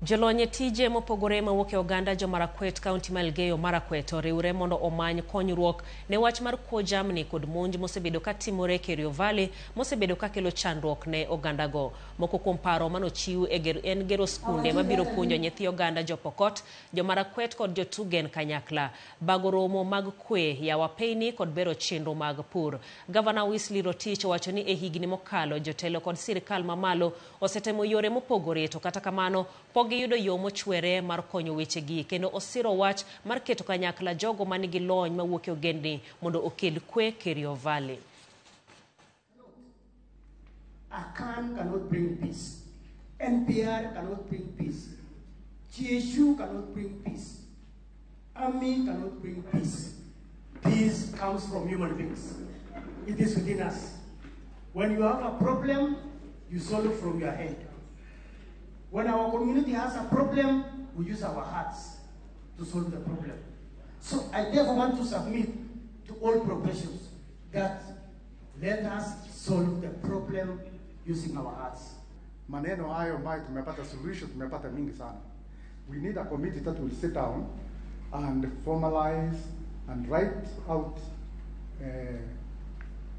Jolony tije mopogore mawuok e oganda jo Marakwet kaonti ma Elgeyo Marakwet oriwre mondo omany konyruok ne wach mar kuo jamni kod monj mosebedo katimore e Kerio Valley mosebedo kakelo chandruok ne oganda go. Moko kuom paro manochiw en gero skunde mabiro puonjo nyithi oganda jo Pokot, jo Marakwet kod jo Tugen kanyakla, bago romo mag kwe yawa peini kod bero chenro mag pur. Gavana Wesley Rotich owacho ni e higni mokalo jotelo kod sirikal mamalo osetemo yore mopogore to kata kamano giyudo yo mochwere mar konyo wechegi kendo osiro wach mar keto kanyakla jogo manigi lony mawuok e ogendni mondo okel kwe Kerio Valley. Akan cannot bring peace. NPR cannot bring peace. GSU cannot bring peace. Army cannot bring peace. Peace comes from human beings. It is within us. When you have a problem, you solve it from your head. When our community has a problem, we use our hearts to solve the problem. So I therefore want to submit to all professions that let us solve the problem using our hearts. Maneno hayo ambayo tumepata solution, tumepata mingi sana. We need a committee that will sit down and formalize and write out,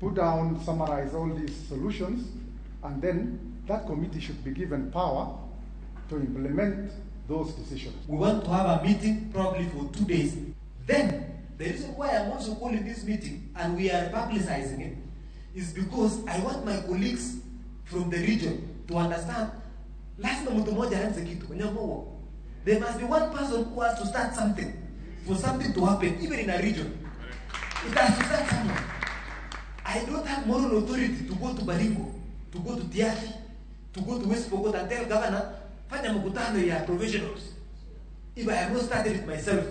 put down, summarize all these solutions, and then that committee should be given power to implement those decisions. We want to have a meeting probably for 2 days. Then, the reason why I'm also calling this meeting and we are publicizing it is because I want my colleagues from the region to understand there must be one person who has to start something for something to happen, even in a region. It has to start somewhere. I don't have moral authority to go to Baringo, to go to Tiafi, to go to West Pokot and tell governor fanya mkutano ya professionals if I have not started it myself.